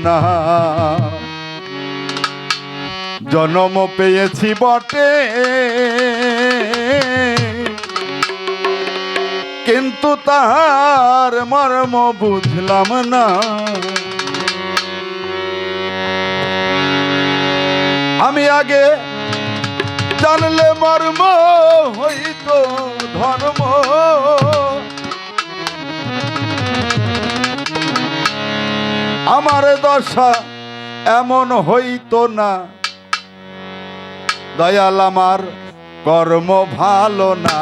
না। জন্ম পেয়েছি বটে কিন্তু তাহার মর্ম বুঝলাম না। আমি আগে জানলে মর্ম হইত ধর্ম, আমার দশা এমন হইত না। দয়াল আমার কর্ম ভালো না।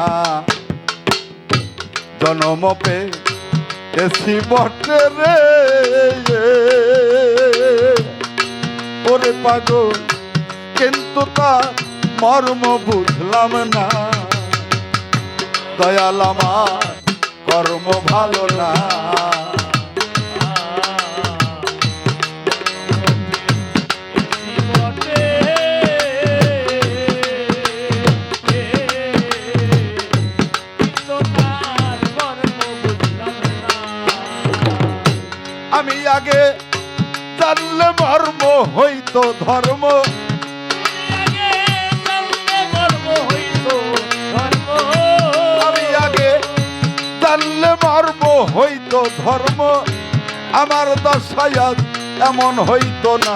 জন্ম পেয়েছি বটে রে ওরে পাগল কিন্তু তার মর্ম বুঝলাম না। দয়াল আমার কর্ম ভালো না। আমি আগে জানলে মর্ম হইত ধর্ম, আমি আগে জানলে মর্ম হইত ধর্ম, আমার দশায় এমন হইত না।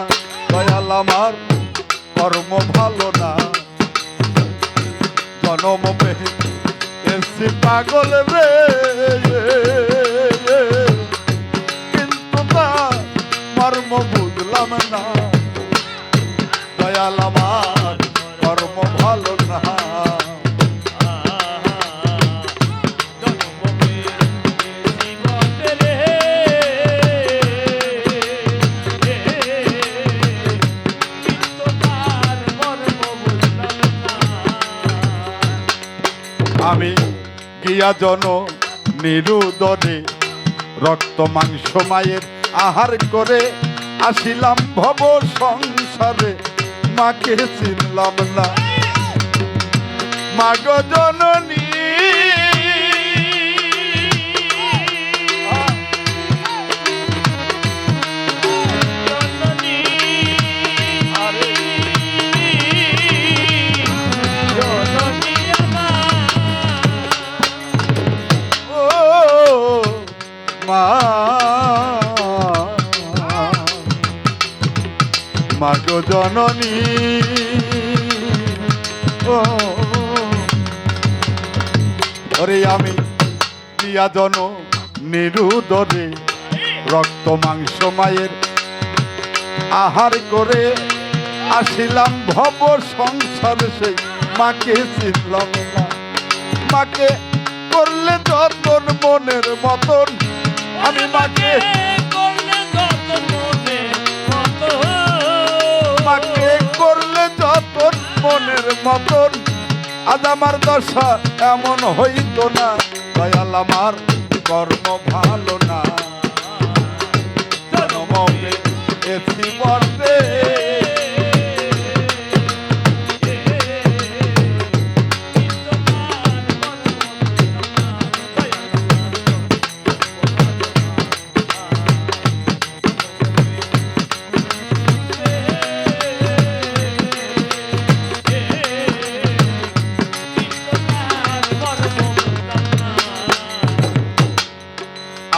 দয়াল আমার কর্ম ভালো না। জন্ম পেয়েছি পাগল রে কিন্তু তা মর্ম বুঝলাম না। দয়াল আমার কর্ম ভালো না। আমি গিয়া নিরুদরে রক্ত মাংস মায়ের আহার করে আসিলাম ভব সংসারে, মাকে চিনলাম না। মাগ জননী মাগ জননী ও ওরে আমি দিয়া নিরুদরে রক্ত মাংস মায়ের আহার করে আসিলাম ভব সংসারে, সেই মাকে চিনলাম না। মাকে করলে যতন মনের মতন, আমি মাকে মাকে করলে যতন মনের মতন, আজ আমার দশা এমন হইত না। দয়াল আমার কর্ম ভালো না। জন্ম পেয়েছি বটে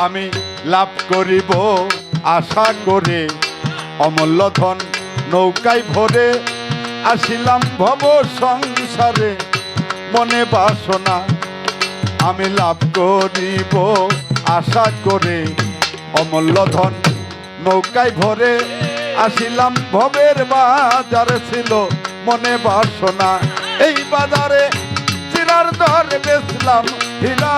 আমি লাভ করিব আশা করে অমূল্য ধন নৌকায় ভরে আসিলাম ভব সংসারে, মনে বাসনা আমি লাভ করিব আশা করে অমূল্য ধন নৌকায় ভরে আসিলাম ভবের বাজারে, ছিল মনে বাসনা এই বাজারে চিরার দরে বেচলাম হীরা।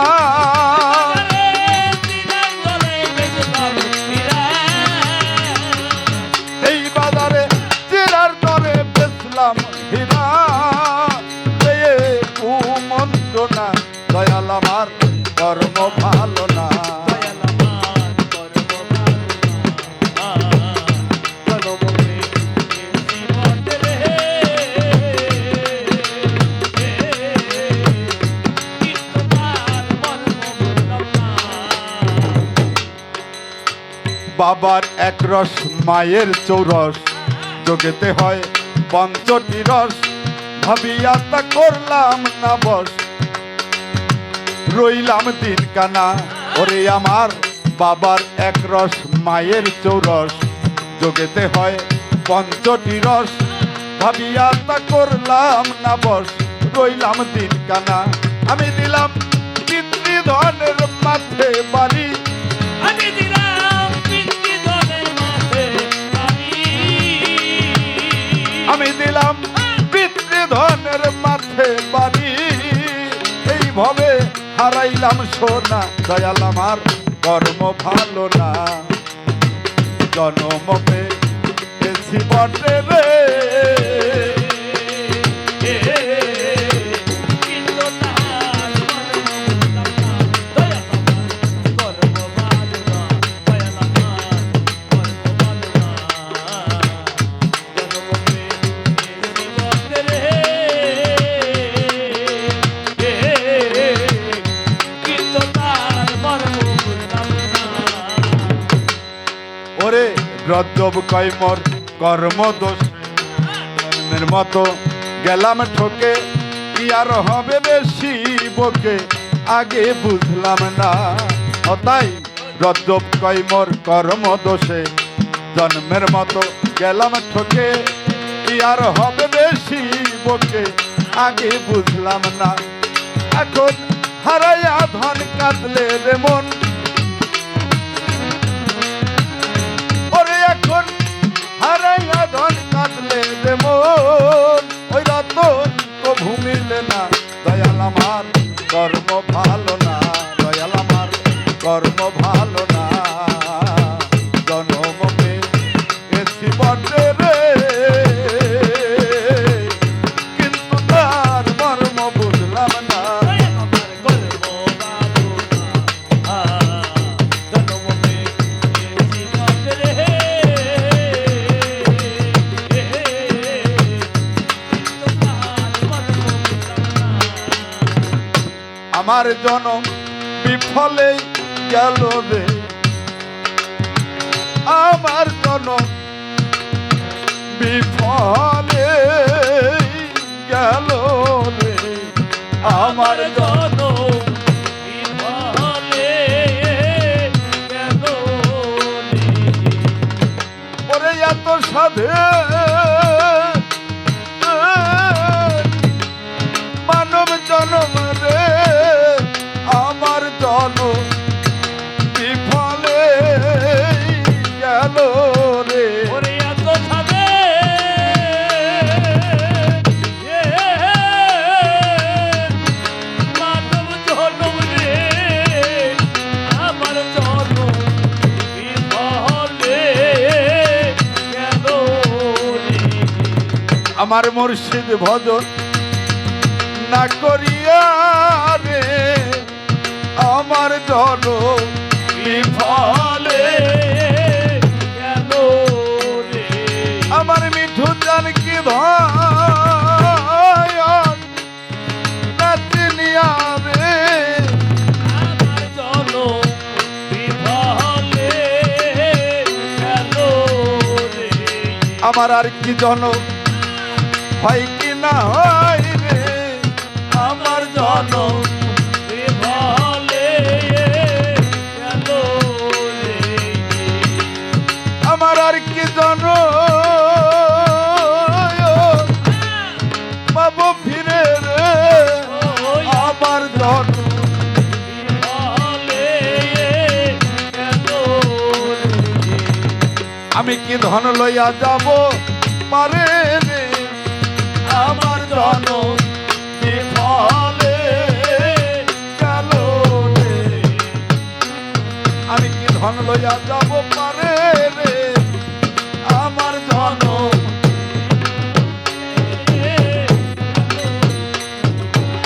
এই বাজারে চিরার দরে বেচলাম হীরা, কুমন্ত্রণা দয়াল আমার কর্ম ভালো না। বাবার এক রস মায়ের চৌরস যোগেতে হয় পঞ্চটি রস ভাবিয়া তা করলাম না বস রইলাম দিন কানা ওরে আমার বাবার এক রস মায়ের চৌরস যোগেতে হয় পঞ্চটি রস ভাবিয়া তা করলাম না বস রইলাম দিন কানা আমি দিলাম পিতৃধনের মাথে বাড়ি আমি দিলাম পিতৃধনের মাথে বাড়ি আমি দিলাম পিতৃধনের মাথে বাড়ি এইভাবে হারাইলাম সোনা দয়াল আমার কর্ম ভালো না জনম পেয়েছি বটে রে কিন্তু তার দয়াল আমার কর্ম ভালো না দয়াল আমার কর্ম ভালো না জনমে জীবনে রে কিন্তু তার মর্ম বুঝলাম না ওরে রজ্জব কয় মোর কর্ম দোষ কর্মের মতো গেলাম ঠকে কি আর হবে বেশি বকে আগে বুঝলাম না ও তাই রজ্জব কয় মোর কর্ম দোষে জন্মের মতো গেলাম ঠকে কি আর হবে বেশি বকে আগে বুঝলাম না এখন হারাইয়া ধন কাঁদলে রে মন ওরে এখন হারাইয়া ধন কাঁদলে রে মন ওই রতন তো ভূমিলে না দয়াল আমার কর্ম ভালো না দয়াল আমার কর্ম ভালো না জনম পেয়েছি বটে রে কিন্তু তার মর্ম বুঝলাম না আমার কর্ম ভালো না জনমে জীবনে রে তোমার মর্ম বুঝলাম না আমার জনম বিফলে গেল রে আমার জনম বিফলে গেল রে আমার আমার জনম বিফলে গেল রে ওরে এত সাধে মানব জনম রে আমার জনম বিফলে গেল রে ওরে এত সাধে মানব জনম রে আমার জনম বিফলে গেল রে আমার মুর্শিদ ভজন না করিয়া রে আমার জন বিফলে গেল রে আমার মিঠু জানকি ধন নাচিনিয়া রে আমার জনম বিফলে গেল রে আমার আর কি জন হয় কি না হয় রে আমার জন বিফলে গেল রে আমার আর কি জন পাবো ফিরে রে আমার জন বিফলে গেল রে আমি কি ধন লইয়া যাব পারে রে আমার জন বিফলে গেল রে আমি কি ধন লইয়া যাব পারে রে আমার জন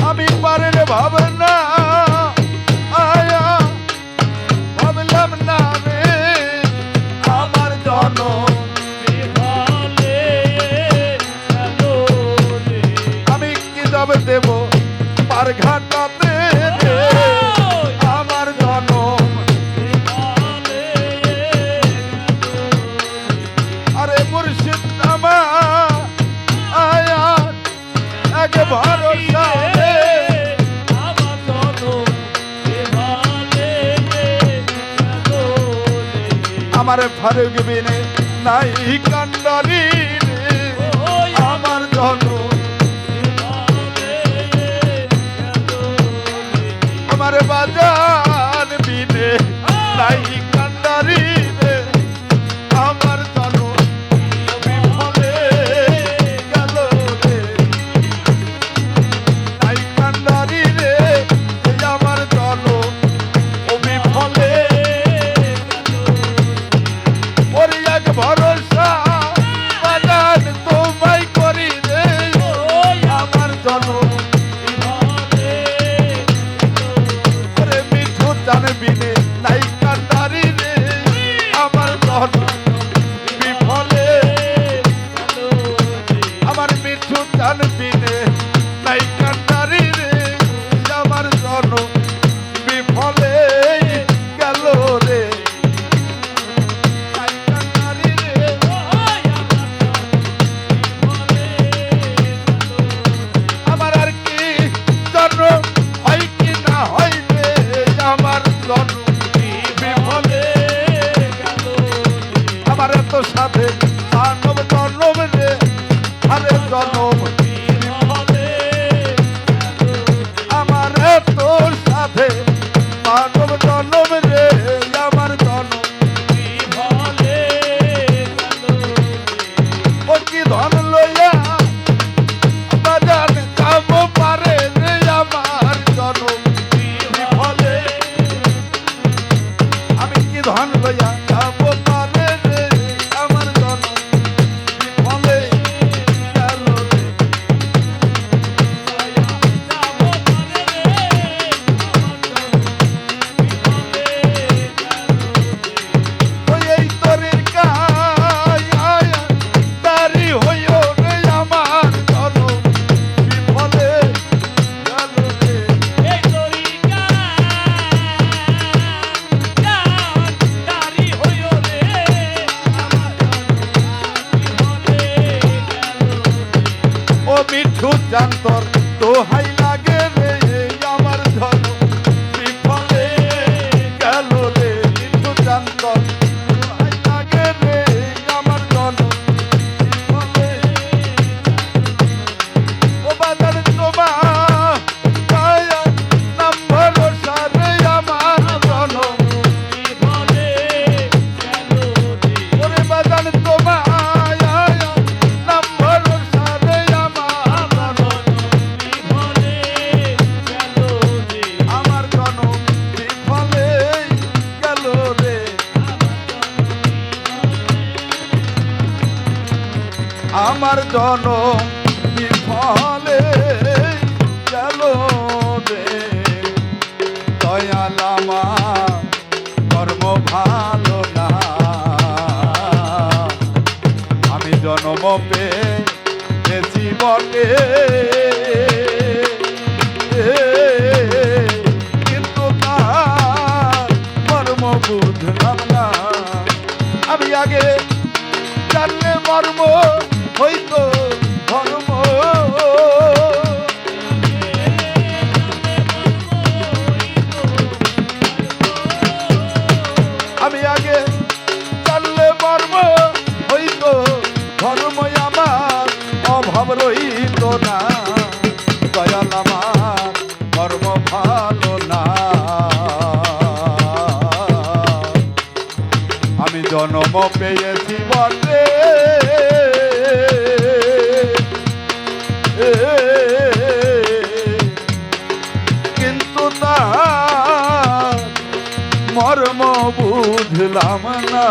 আমি পারে রে ভাবনা আয়া ভাবলাম না রে আমার জন বিফলে গেল রে আমি কি যাবে দেব পার ঘাটাতে রে আমার জনম বিফলে আমার ফারুক বিনে নাই কান্ডারি রে আমার জনম আমার বাজার বিনে নাই কান্ডারি রে আমার জনম বিফলে গেল রে নাই কান্ডারি রে আমার জনম বিফলে ওরে এক ভরসা বাজার তোমায় করি রে আমার জনম ওরে মিঠু জানবিনে নাই কান্ডারি রে আমার জনম বিফলে আমার মিঠু জানবিনে নাই কান্ডারি রে আমার জনম বিফলে গেল রে নাই কান্ডারি রে আমার আর কি জন্ম হয় কি না হয় রে আমার জন্ম বিফলে আমার এত সাথে মানব জন্ম রে আরে জন্ম আমার এত সাথে মানব জন্ম রে আমার জন্ম ও কি ধন লইয়া বাজার যাব পারে রে আমার জন্ম বিফলে আমি কি ধন লইয়া যাব পারে রে আমার জন্ম বিফলে গেল রে ওই এই তরির কায়া তারি হইও রে আমার জন্ম বিফলে গেল রে ও মিঠু জান্তর দোহাই লাগে রে আমার জন্ম বিফলে গেল রে মিঠু জান্তর দোহাই লাগে রে আমার জন্ম বিফলে ও বাজার তোমা কায়া নাম ভরসা রে আমার জন্ম ওরে বাজার তোমা নাম ভরসা রে আমার আমার জনম বিফলে গেল রে আমার জনম বিফলে গেল রে দয়াল আমার কর্ম ভালো না আমি জন্ম পেয়েছি বটে কিন্তু তার মর্ম বুঝলাম না আমি আগে জানলে মর্ম হইতো ধর্ম আমি আগে জানলে মর্ম হইতো ধর্ম আমার অভাব রইত না দয়াল আমার কর্ম ভালো না আমি জন্ম পেয়েছি বটে কিন্তু তার মর্ম বুঝলাম না